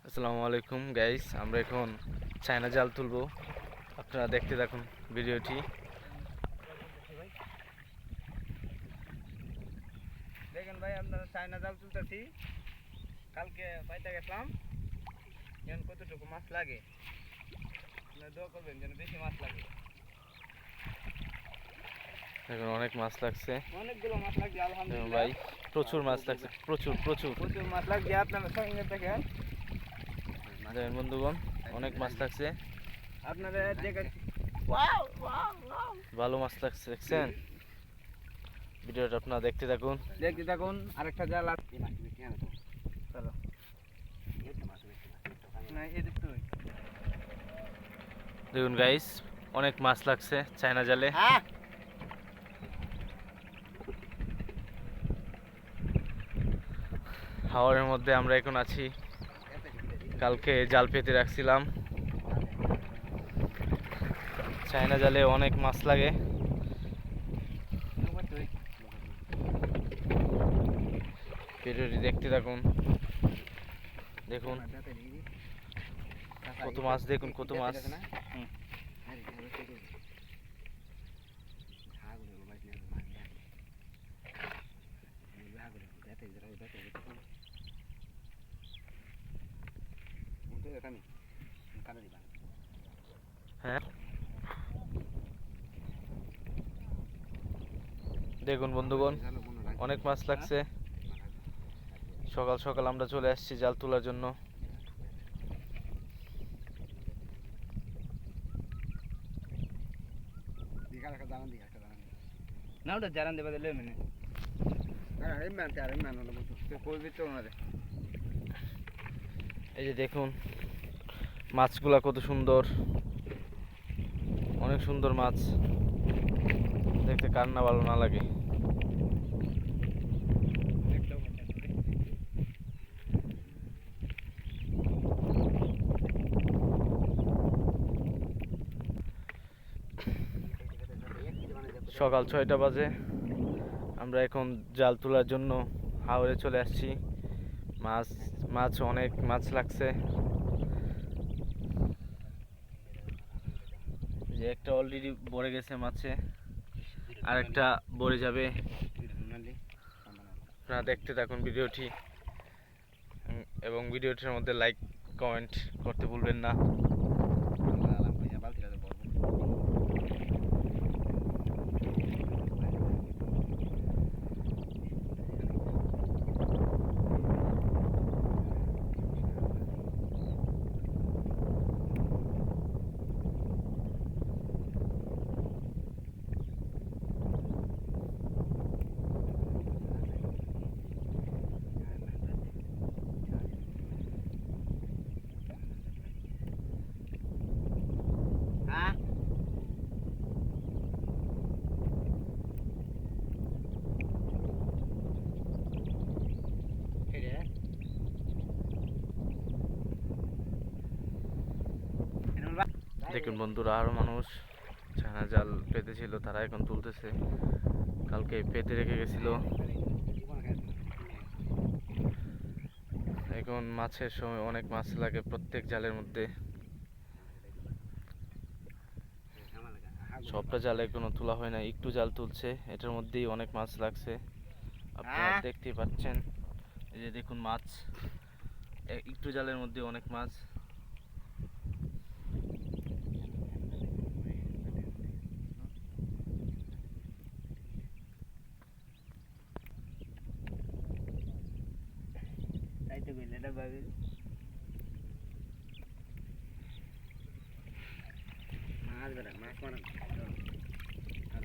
আসসালামু আলাইকুম গাইস, আমরা এখন চায়না জাল তুলবো। আপনারা দেখতে থাকুন ভিডিওটি। দেখেন ভাই, আমরা চায়না জাল তুলতেছি। কালকে পাইতে গেছিলাম, এখন কতটুকু মাছ লাগে আপনারা দোয়া করবেন যেন বেশি মাছ লাগে। এখন অনেক মাছ লাগছে, অনেকগুলো মাছ লাগছে দেখুন আলহামদুলিল্লাহ। ভাই, প্রচুর মাছ লাগছে, প্রচুর প্রচুর। প্রচুর মাছ লাগছে, আপনারা সঙ্গে দেখেন। দেখেন বন্ধুগণ, অনেক মাছ লাগছে, আপনারা দেখেন ভালো মাছ লাগছে, দেখছেন? ভিডিওটা আপনারা দেখতে থাকুন। দেখতে থাকুন। আরেকটা জাল আছে, চলো না এদিক তো দেখুন গাইস, অনেক মাছ লাগছে চায়না জালে। হাওরের মধ্যে আমরা এখন আছি। কালকে জাল পেতে রাখছিলাম। চায়না জালে অনেক মাছ লাগে। ভিডিওটি দেখতে থাকুন, দেখুন কত মাছ, দেখুন কত মাছ। হ্যাঁ, দেখুন বন্ধুগণ, অনেক মাছ লাগছে। সকাল সকাল আমরা চলে আসছি জাল তোলার জন্য। না ওটা জারান দেবা দিলে মানে করবি তো ওনারে। এই যে দেখুন মাছগুলা কত সুন্দর, অনেক সুন্দর মাছ, দেখতে কার না ভালো না লাগে। সকাল 6টা বাজে, আমরা এখন জাল তোলার জন্য হাওরে চলে আসছি। মাছ মাছ অনেক মাছ লাগছে। যে একটা অলরেডি ভরে গেছে মাছে, আর একটা ভরে যাবে। আপনারা দেখতে থাকুন ভিডিওটি, এবং ভিডিওটির মধ্যে লাইক কমেন্ট করতে ভুলবেন না। দেখুন বন্ধুরা, আরো মানুষ চায়না জাল পেতেছিল, তারা এখন তুলতেছে। কালকে পেতে রেখে গেছিল। এখন মাছের সময় অনেক মাছ লাগে প্রত্যেক জালের মধ্যে। সবটা জাল এখনো তোলা হয় না, একটু জাল তুলছে, এটার মধ্যেই অনেক মাছ লাগছে। আপনারা দেখতেই পাচ্ছেন, এই যে দেখুন মাছ, একটু জালের মধ্যে অনেক মাছ। তাই তো কইলে এটা ভাবি মাছ ধরে মাছ মারা আর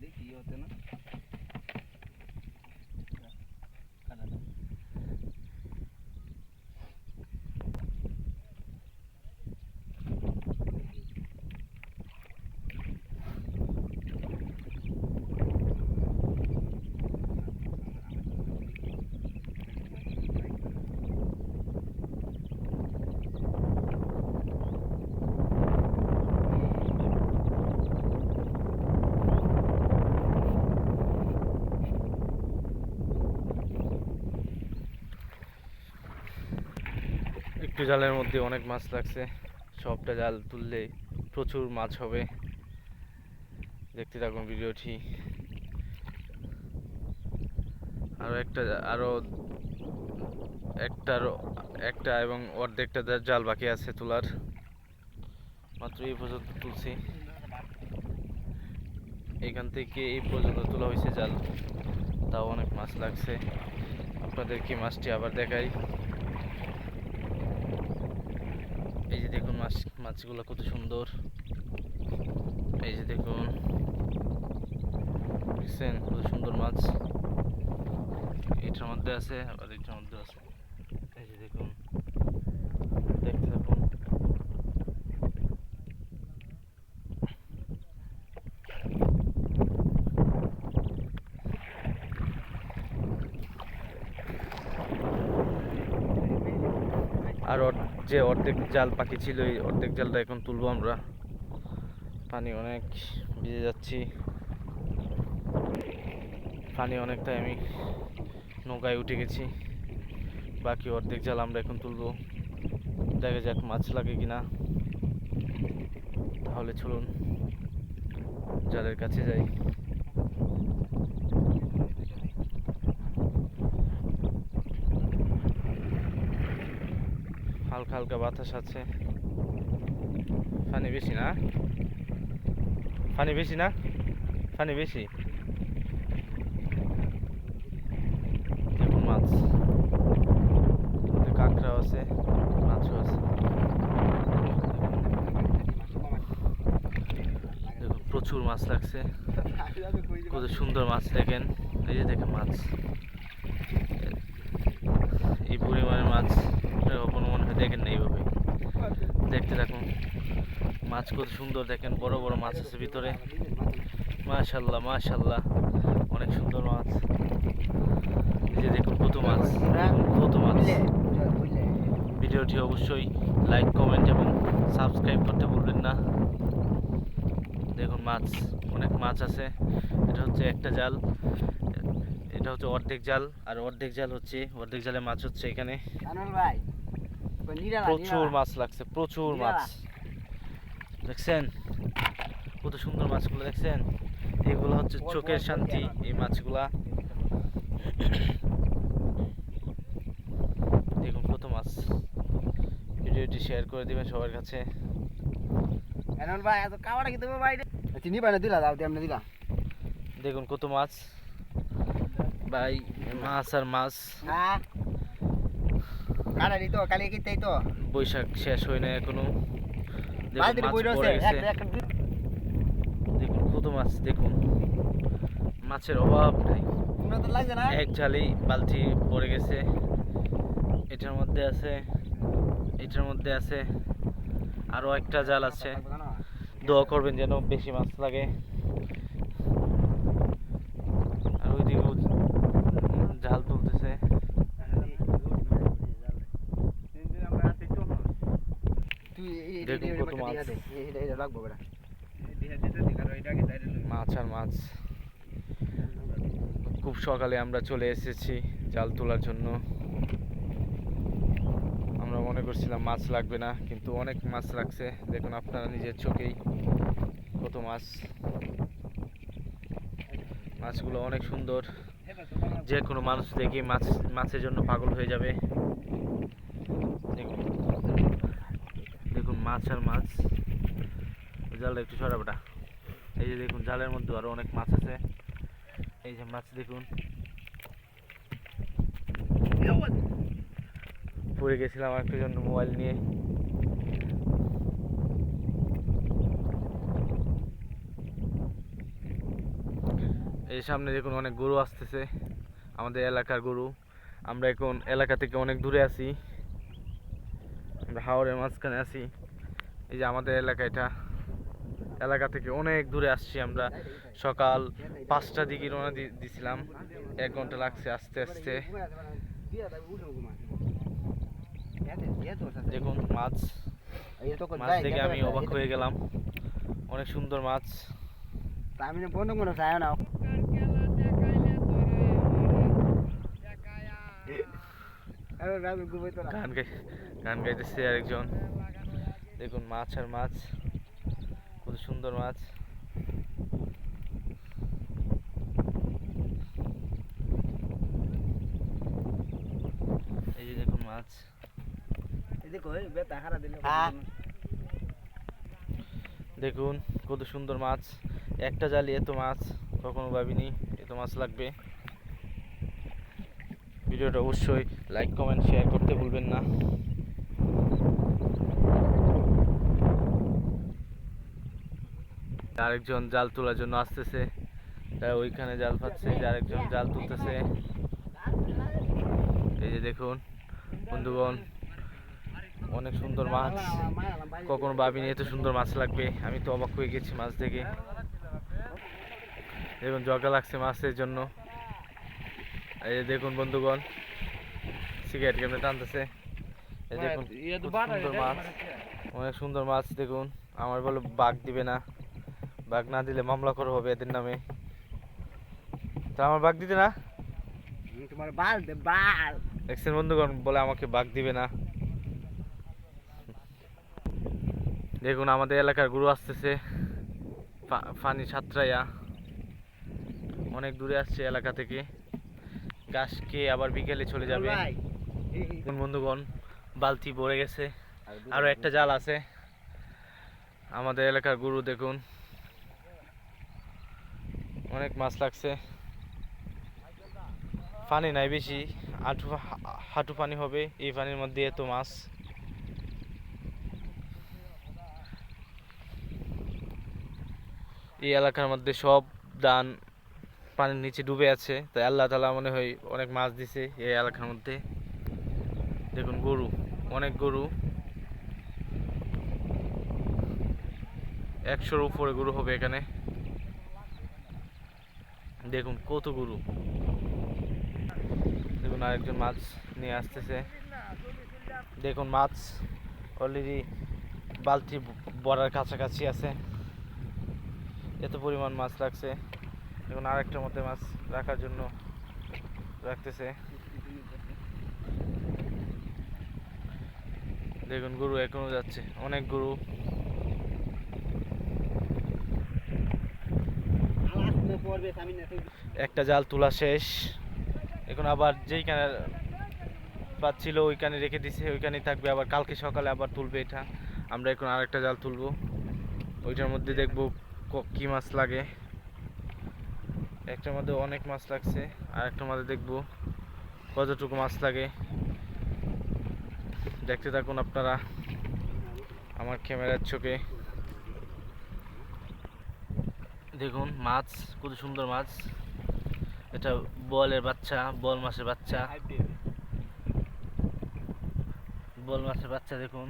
দেখি হতে না একটু জালের মধ্যে অনেক মাছ লাগছে, সবটা জাল তুললে প্রচুর মাছ হবে। দেখতে থাকুন ভিডিওটি। আরো একটা এবং অর্ধেকটা জাল বাকি আছে তোলার, মাত্র এই পর্যন্ত তুলছি। এখান থেকে এই পর্যন্ত তোলা হয়েছে জাল, তাও অনেক মাছ লাগছে। আপনাদেরকে মাছটি আবার দেখাই। এই যে দেখুন মাছগুলো কত সুন্দর। এই যে দেখুন, দেখছেন কত সুন্দর মাছ। এটার মধ্যে আছে, আবার এটার মধ্যে আছে। এই যে দেখুন, দেখতে থাকুন। আর যে অর্ধেক জাল বাকি ছিল, এই অর্ধেক জালটা এখন তুলবো আমরা। পানি অনেক ভিজে যাচ্ছি, পানি অনেকটাই আমি নৌকায় উঠে গেছি। বাকি অর্ধেক জাল আমরা এখন তুলবো, দেখা যাক মাছ লাগে কিনা। তাহলে চলুন জালের কাছে যাই। হালকা হালকা বাতাস আছে, পানি বেশি না, পানি বেশি না, পানি বেশি। দেখুন মাছ, কাঁকড়াও আছে, মাছও আছে। দেখুন প্রচুর মাছ লাগছে, কত সুন্দর মাছ দেখেন। এই যে দেখেন মাছ, এই পরিমাণের মাছ কখনো মনে হয় দেখেন না এইভাবে। দেখতে থাকুন, মাছ কত সুন্দর দেখেন, বড় বড় মাছ আছে ভিতরে। মাশাল্লাহ মাশাল্লাহ, অনেক সুন্দর মাছ। এই যে দেখুন কত মাছ, কত মাছ। ভিডিওটি অবশ্যই লাইক, কমেন্ট এবং সাবস্ক্রাইব করতে ভুলবেন না। দেখুন মাছ, অনেক মাছ আছে। এটা হচ্ছে একটা জাল, এটা হচ্ছে অর্ধেক জাল, আর অর্ধেক জাল হচ্ছে, অর্ধেক জালে মাছ হচ্ছে এখানে। প্রচুর মাছ লাগছে, প্রচুর মাছ। দেখছেন কত সুন্দর মাছগুলো, দেখছেন? এগুলো হচ্ছে চোখের শান্তি, এই মাছগুলা। দেখুন কত মাছ। ভিডিওটি শেয়ার করে দিবেন সবার কাছে। দেখুন কত মাছ ভাই, মাছ আর মাছ। বৈশাখ শেষ হয় না এখনো, দেখুন মাছ পড়ে গেছে। দেখুন কত মাছ, দেখুন মাছের অভাব নাই। এক জালেই বালতি পড়ে গেছে। এটার মধ্যে আছে, এটার মধ্যে আছে, আরো একটা জাল আছে। দোয়া করবেন যেন বেশি মাছ লাগে। আর ওইদিকে জাল তুলতেছে। দেখুন কত মাছ, মাছ আর মাছ। খুব সকালে আমরা চলে এসেছি জাল তোলার জন্য। আমরা মনে করছিলাম মাছ লাগবে না, কিন্তু অনেক মাছ লাগছে। দেখুন আপনারা নিজের চোখেই কত মাছ। মাছগুলো অনেক সুন্দর, যে কোনো মানুষ দেখে মাছের জন্য পাগল হয়ে যাবে। দেখুন, দেখুন মাছ আর মাছ। জালটা একটু সরাবেটা। এই যে দেখুন জালের মধ্যে আরো অনেক মাছ আছে। এই যে মাছ দেখুন, পড়ে গেছিলাম একটু জন্য মোবাইল নিয়ে। এই সামনে দেখুন অনেক গরু আসতেছে, আমাদের এলাকার গরু। আমরা এখন এলাকা থেকে অনেক দূরে আছি, আমরা হাওরের মাঝখানে আছি। এই যে আমাদের এলাকা, এটা এলাকা থেকে অনেক দূরে আসছি আমরা। সকাল 5টার দিকে রওনা দিছিলাম, 1 ঘন্টা লাগছে আস্তে আস্তে। দেখুন মাছ, মাছ দেখে আমি অবাক হয়ে গেলাম, অনেক সুন্দর মাছ। গান গাই গান গাইতেছে আরেকজন। দেখুন মাছ আর মাছ, কত সুন্দর মাছ। এই যে দেখুন মাছ, দেখুন কত সুন্দর মাছ। একটা জালি এত মাছ কখনো ভাবিনি এত মাছ লাগবে। ভিডিওটা অবশ্যই লাইক কমেন্ট শেয়ার করতে ভুলবেন না। আরেকজন জাল তোলার জন্য আসতেছে, তারা ওইখানে জাল পাচ্ছে, যে আরেকজন জাল তুলতেছে। এই যে দেখুন বন্ধুগণ, অনেক সুন্দর মাছ, কখনো ভাবিনি এত সুন্দর মাছ লাগবে। আমি তো অবাক হয়ে গেছি মাছ দেখে। দেখুন জগা লাগছে মাছের জন্য। এই যে দেখুন বন্ধুগণ, সিগারেট কেমনে টানতেছে। এই দেখুন কত সুন্দর মাছ, অনেক সুন্দর মাছ। দেখুন আমার বলে বাঘ দিবে না, বাঘ না দিলে মামলা করা হবে এদের নামে। তা আমার বাঘ দিতে না, তোমার বাল দে বাল। দেখছেন বন্ধুগণ, বলে আমাকে বাঘ দিবে না। দেখুন আমাদের এলাকার গরু আসতেছে পানি সাতরাইয়া, অনেক দূরে আসছে এলাকা থেকে। ঘাস খেয়ে আবার বিকেলে চলে যাবে। দেখুন বন্ধুগণ, বালতি ভরে গেছে, আরো একটা জাল আছে। আমাদের এলাকার গরু দেখুন, অনেক মাছ লাগছে। পানি নাই বেশি, হাঁটু পানি হবে, এই পানির মধ্যে এত মাছ। এই এলাকার মধ্যে সব ধান পানির নিচে ডুবে আছে, তাই আল্লাহ তাআলা মনে হয় অনেক মাছ দিছে এই এলাকার মধ্যে। দেখুন গরু, অনেক গরু, 100-র উপরে গরু হবে এখানে। দেখুন কত গরু। দেখুন আরেকজন মাছ নিয়ে আসতেছে। দেখুন মাছ অলরেডি বালতি ভরার কাছাকাছি আছে, এত পরিমাণ মাছ লাগছে। দেখুন আরেকটার মধ্যে মাছ রাখার জন্য রাখতেছে। দেখুন গরু এখনো যাচ্ছে, অনেক গরু। একটা জাল তোলা শেষ, এখন আবার যেইখানে পাচ্ছিল ওইখানে রেখে দিছে, ওইখানেই থাকবে। আবার কালকে সকালে আবার তুলবে এটা। আমরা এখন আরেকটা জাল তুলবো, ওইটার মধ্যে দেখবো কি মাছ লাগে। একটার মধ্যে অনেক মাছ লাগছে, আর একটার মধ্যে দেখবো কতটুকু মাছ লাগে। দেখতে থাকুন আপনারা আমার ক্যামেরার চোখে। দেখুন মাছ, কত সুন্দর মাছ। এটা বলের বাচ্চা, বল মাছের বাচ্চা, বল মাছের বাচ্চা। দেখুন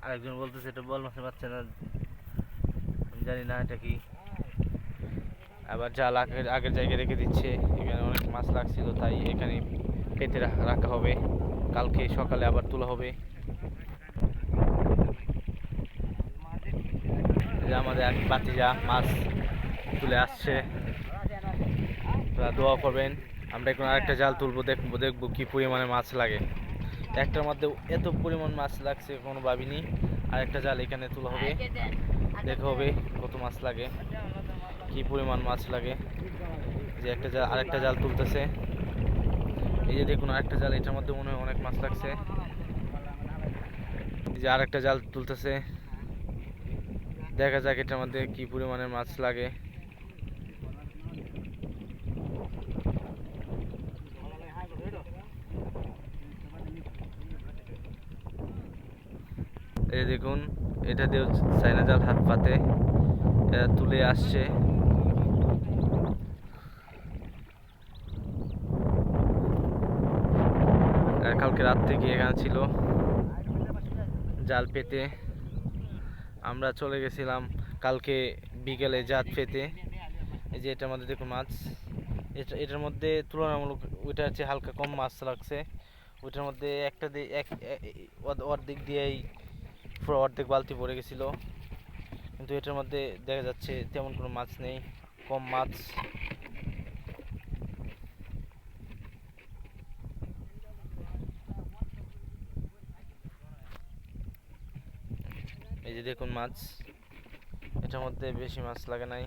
আরেকজন বলতেছে এটা বল মাছের বাচ্চা না, আমি জানি না এটা কি। আবার জাল আগের জায়গায় রেখে দিচ্ছে, এখানে অনেক মাছ লাগছিল তাই এখানে পেতে রাখা হবে, কালকে সকালে আবার তোলা হবে। আমাদের এক বাতিজা মাছ তুলে আসছে, দোয়া করবেন। আমরা এখন আরেকটা জাল তুলবো, দেখবো কি পরিমাণে মাছ লাগে। একটার মধ্যে এত পরিমাণ মাছ লাগছে কোনো ভাবিনি। আরেকটা জাল এখানে তোলা হবে, দেখা হবে কত মাছ লাগে, কি পরিমাণ মাছ লাগে। যে একটা জাল, আরেকটা জাল তুলতেছে। এই যে দেখুন আরেকটা জাল, এটার মধ্যে মনে হয় অনেক মাছ লাগছে। এই যে আরেকটা জাল তুলতেছে, দেখা যাক এটার মধ্যে কি পরিমাণে মাছ লাগে। এই দেখুন এটা দিয়ে চাইনা জাল হাত পাতে তুলে আসছে। আর কালকে রাত থেকে এখানে ছিল জাল পেতে। আমরা চলে গেছিলাম কালকে বিকেলে জাল পেতে। এই যে এটার মধ্যে দেখুন মাছ, এটার মধ্যে তুলনামূলক ওইটার চেয়ে হালকা কম মাছ লাগছে। ওইটার মধ্যে একটা দিয়ে অর্ধেক দিয়েই পুরো অর্ধেক বালতি ভরে গেছিলো, কিন্তু এটার মধ্যে দেখা যাচ্ছে তেমন কোনো মাছ নেই, কম মাছ। এই যে দেখুন মাছ, এটার মধ্যে বেশি মাছ লাগে নাই,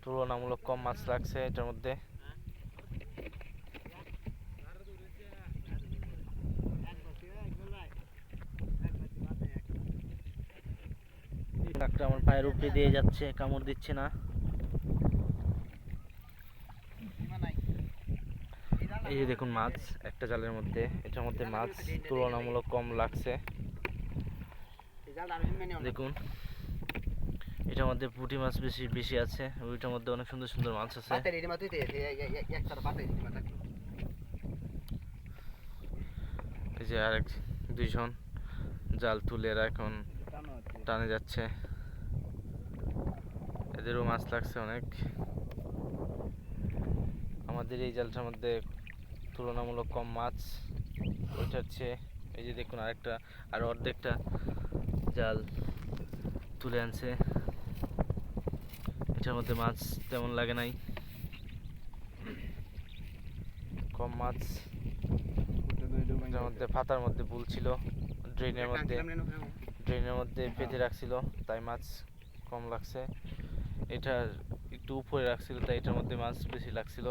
তুলনামূলক কম মাছ লাগছে এটার মধ্যে। কাকটা আমার পায়ের উপরে দিয়ে যাচ্ছে, কামড় দিচ্ছে না। এই যে দেখুন মাছ একটা জালের মধ্যে, এটার মধ্যে মাছ তুলনামূলক কম লাগছে। দেখুন এটার মধ্যে পুঁটি মাছ বেশি বেশি আছে, ওইটার মধ্যে অনেক সুন্দর সুন্দর মাছ আছে। এই যে আরেক দুইজন জাল তুলে এরা এখন টানে যাচ্ছে, এদেরও মাছ লাগছে অনেক। আমাদের এই জালটার মধ্যে তুলনামূলক কম মাছ ওইটার চেয়ে। এই যে দেখুন আরেকটা, আর অর্ধেকটা জাল তুলে আনছে, এটার মধ্যে মাছ তেমন লাগে নাই, কম মাছ। এটার মধ্যে পাতার মধ্যে বুল ছিল, ড্রেনের মধ্যে পেতে রাখছিল, তাই মাছ কম লাগছে। এটা একটু উপরে রাখছিল, তাই এটার মধ্যে মাছ বেশি লাগছিল।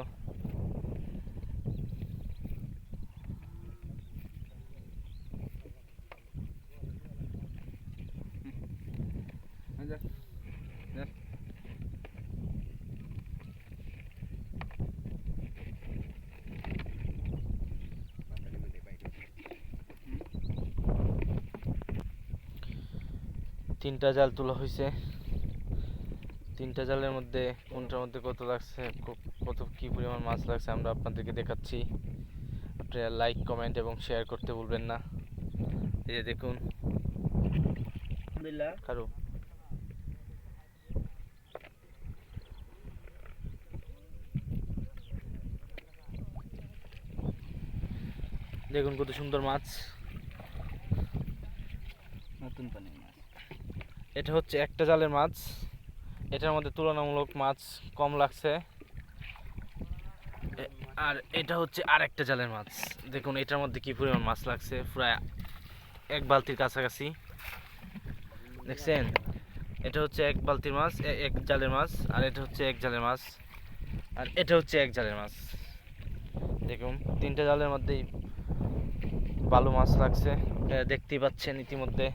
তিনটা জাল তোলা হয়েছে, তিনটা জালের মধ্যে কোনটার মধ্যে কত লাগছে, কত কি পরিমাণ মাছ লাগছে আমরা আপনাদেরকে দেখাচ্ছি। আপনারা লাইক, কমেন্ট এবং শেয়ার করতে ভুলবেন না। এই যে দেখুন কারো দেখুন কত সুন্দর মাছ। নতুন পানির মাছ। এটা হচ্ছে একটা জালের মাছ, এটার মধ্যে তুলনামূলক মাছ কম লাগছে। আর এটা হচ্ছে আরেকটা জালের মাছ, দেখুন এটার মধ্যে কি পরিমাণ মাছ লাগছে, প্রায় এক বালতির কাছাকাছি। দেখছেন, এটা হচ্ছে এক বালতির মাছ, এক জালের মাছ, আর এটা হচ্ছে এক জালের মাছ, আর এটা হচ্ছে এক জালের মাছ। দেখুন তিনটা জালের মধ্যেই ভালো মাছ লাগছে, দেখতেই পাচ্ছেন ইতিমধ্যে।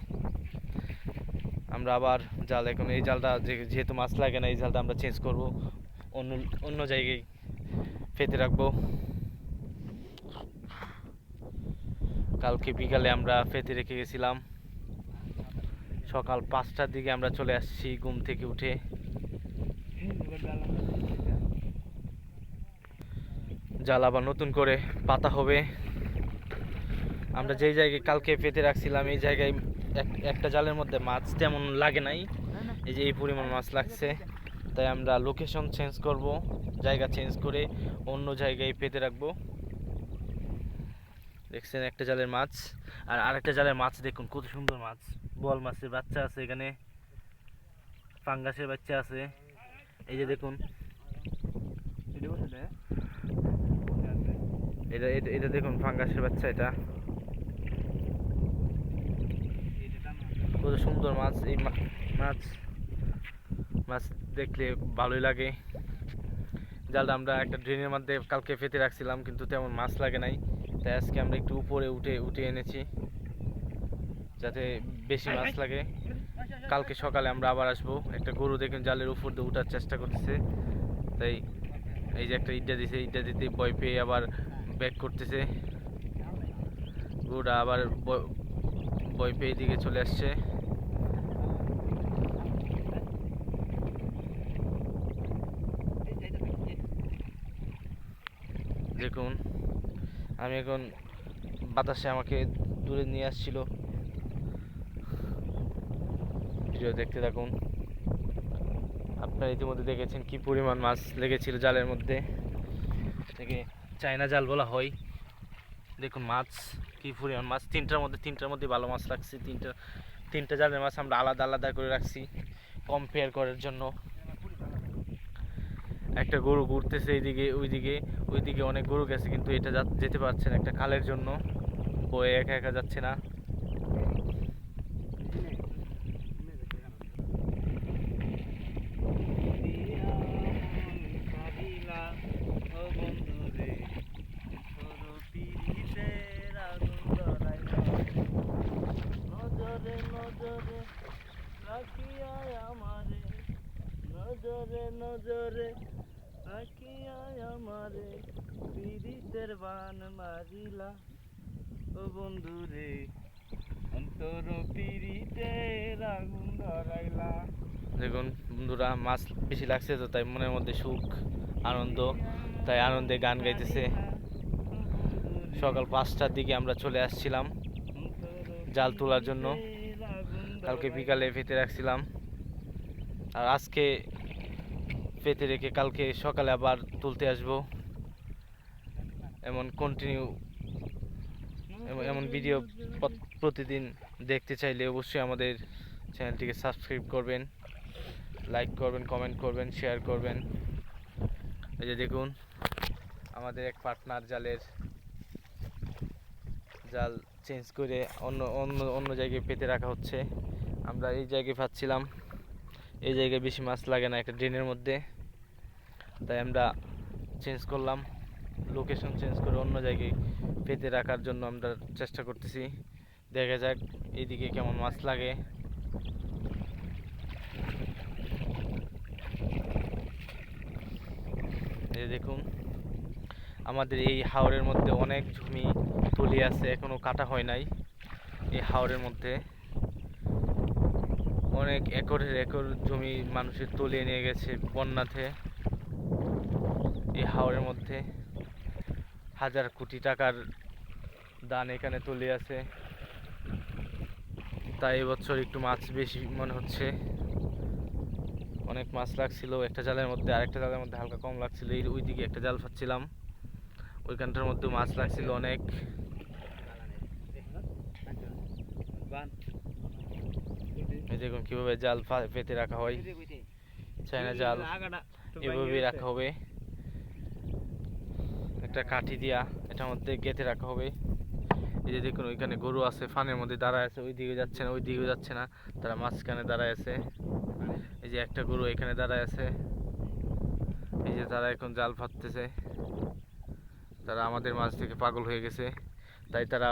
আমরা আবার জাল, এখন এই জালটা যেহেতু মাছ লাগে না, এই জালটা আমরা চেঞ্জ করব, অন্য অন্য জায়গায় পেতে রাখবো। কালকে বিকালে আমরা পেতে রেখে গেছিলাম, সকাল 5টার দিকে আমরা চলে আসছি ঘুম থেকে উঠে। জাল আবার নতুন করে পাতা হবে। আমরা যেই জায়গায় কালকে পেতে রাখছিলাম এই জায়গায় একটা জালের মধ্যে মাছ তেমন লাগে নাই, এই যে এই পরিমাণ মাছ লাগছে, তাই আমরা লোকেশন চেঞ্জ করব, জায়গা চেঞ্জ করে অন্য জায়গায় পেতে রাখবো। দেখছেন একটা জালের মাছ, আর আরেকটা জালের মাছ দেখুন কত সুন্দর মাছ, বোয়াল মাছের বাচ্চা আছে এখানে, পাঙ্গাসের বাচ্চা আছে। এই যে দেখুন এটা এটা এটা দেখুন ফাঙ্গাসের বাচ্চা, এটা কত সুন্দর মাছ। এই মাছ মাছ দেখলে ভালোই লাগে। জালটা আমরা একটা ড্রেনের মধ্যে কালকে পেতে রাখছিলাম, কিন্তু তেমন মাছ লাগে নাই, তাই আজকে আমরা একটু উপরে উঠে এনেছি যাতে বেশি মাছ লাগে। কালকে সকালে আমরা আবার আসবো। একটা গরু দেখুন জালের উপর দিয়ে উঠার চেষ্টা করতেছে, তাই এই যে একটা ইটা দিছে, ইটা দিতে ভয় পেয়ে আবার ব্যাক করতেছে, গরুটা আবার ভয় পেয়ে দিকে চলে আসছে। দেখুন আমি এখন বাতাসে আমাকে দূরে নিয়ে আসছিল, ভিডিও দেখতে থাকুন। আপনারা ইতিমধ্যে দেখেছেন কি পরিমাণ মাছ লেগেছিল জালের মধ্যে, থেকে চায়না জাল বলা হয়। দেখুন মাছ কি পরিমাণ মাছ, তিনটার মধ্যে ভালো মাছ রাখছি। তিনটা জালের মাছ আমরা আলাদা আলাদা করে রাখছি কম্পেয়ার করার জন্য। একটা গরু ঘুরতেছে এইদিকে ওইদিকে অনেক গরু গেছে, কিন্তু এটা যেতে পারছে না একটা খালের জন্য, বয়ে একা একা যাচ্ছে না। নজরে নজরে রাখিয়া আমারে, নজরে নজরে রাখিয়া আমারে, পীড়িতের বান মারিলা ও বন্ধু রে, অন্তর পীড়িতের আগুন ধরাইলা। দেখুন বন্ধুরা, মাছ বেশি লাগছে তো তাই মনের মধ্যে সুখ আনন্দ, তাই আনন্দে গান গাইতেছে। সকাল 5টার দিকে আমরা চলে আসছিলাম জাল তোলার জন্য, কালকে বিকালে পেতে রাখছিলাম, আর আজকে পেতে রেখে কালকে সকালে আবার তুলতে আসবো। এমন কন্টিনিউ এমন ভিডিও প্রতিদিন দেখতে চাইলে অবশ্যই আমাদের চ্যানেলটিকে সাবস্ক্রাইব করবেন, লাইক করবেন, কমেন্ট করবেন, শেয়ার করবেন। এই যে দেখুন আমাদের এক পার্টনার জাল চেঞ্জ করে অন্য অন্য অন্য জায়গায় পেতে রাখা হচ্ছে। আমরা এই জায়গায় পাচ্ছিলাম, এই জায়গায় বেশি মাছ লাগে না একটা ড্রেনের মধ্যে, তাই আমরা চেঞ্জ করলাম, লোকেশন চেঞ্জ করে অন্য জায়গায় পেতে রাখার জন্য আমরা চেষ্টা করতেছি। দেখা যাক এইদিকে কেমন মাছ লাগে। এই দেখুন আমাদের এই হাওরের মধ্যে অনেক জমি তুলি আছে, এখনো কাটা হয় নাই। এই হাওরের মধ্যে অনেক একরের একর জমি মানুষের তলিয়ে নিয়ে গেছে বন্যাতে। এই হাওরের মধ্যে হাজার কোটি টাকার দান এখানে তলিয়ে আছে, তাই এবছর একটু মাছ বেশি মনে হচ্ছে। অনেক মাছ লাগছিল একটা জালের মধ্যে, আরেকটা জালের মধ্যে হালকা কম লাগছিল। ওইদিকে একটা জাল পাচ্ছিলাম, ওইখানটার মধ্যে মাছ লাগছিল অনেক। এই দেখুন কিভাবে জাল পেতে রাখা হয়, চায়না জাল এভাবেই রাখা হবে, একটা কাঠি দিয়া এটার মধ্যে গেঁথে রাখা হবে। এই যে দেখুন ওইখানে গরু আছে, ফানের মধ্যে দাঁড়ায় আছে, ওই দিকে যাচ্ছে না, ওই দিকে যাচ্ছে না, তারা মাঝখানে দাঁড়ায় আছে। এই যে একটা গরু এখানে দাঁড়ায় আছে, এই যে তারা এখন জাল পাততেছে। তারা আমাদের মাছ থেকে পাগল হয়ে গেছে, তাই তারা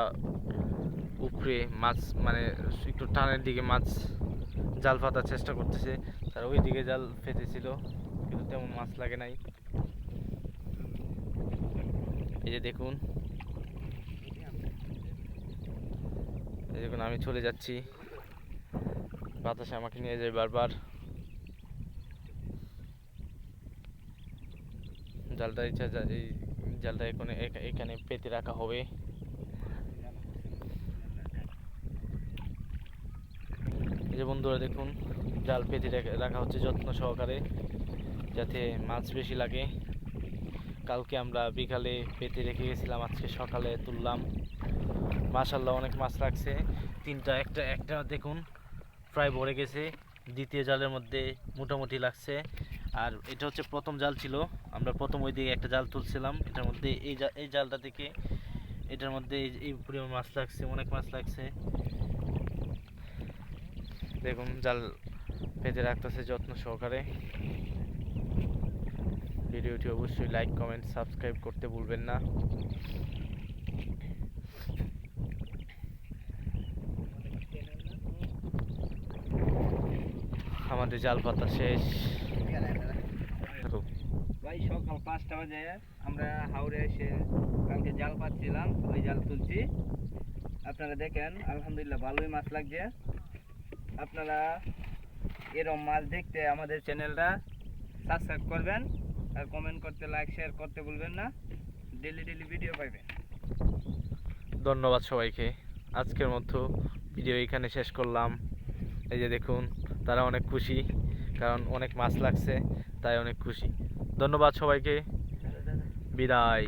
উপরে মাছ মানে একটু টানের দিকে মাছ জাল পাতার চেষ্টা করতেছে। তারা ওই দিকে জাল পেতেছিল কিন্তু তেমন মাছ লাগে নাই। এই যে দেখুন, এই দেখুন আমি চলে যাচ্ছি, বাতাসে আমাকে নিয়ে যায় বারবার। জালটা এই জালটা এখানে পেতে রাখা হবে। এই যে বন্ধুরা দেখুন জাল পেতে রাখা হচ্ছে যত্ন সহকারে, যাতে মাছ বেশি লাগে। কালকে আমরা বিকালে পেতে রেখে গেছিলাম, আজকে সকালে তুললাম। মাশাআল্লাহ অনেক মাছ লাগছে। একটা দেখুন প্রায় ভরে গেছে, দ্বিতীয় জালের মধ্যে মোটামুটি লাগছে। আর এটা হচ্ছে প্রথম জাল ছিল, আমরা প্রথম ওই দিকে একটা জাল তুলছিলাম, এটার মধ্যে এই জালটা থেকে এটার মধ্যে এই পরিমাণ মাছ লাগছে, অনেক মাছ লাগছে। দেখুন জাল পেতে রাখতেছে যত্ন সহকারে। ভিডিওটি অবশ্যই লাইক, কমেন্ট, সাবস্ক্রাইব করতে ভুলবেন না। আমাদের জাল পাতা শেষ। ভাই সকাল 5টা বাজে আমরা হাওড়ে এসে কালকে জাল পাচ্ছিলাম, ওই জাল তুলছি। আপনারা দেখেন আলহামদুলিল্লাহ ভালোই মাছ লাগছে। আপনারা এরকম মাছ দেখতে আমাদের চ্যানেলটা সাবস্ক্রাইব করবেন, আর কমেন্ট করতে, লাইক, শেয়ার করতে ভুলবেন না। ডেলি ভিডিও পাইবেন। ধন্যবাদ সবাইকে। আজকের মতো ভিডিও এখানে শেষ করলাম। এই যে দেখুন তারা অনেক খুশি, কারণ অনেক মাছ লাগছে, তাই অনেক খুশি। ধন্যবাদ সবাইকে, বিদায়।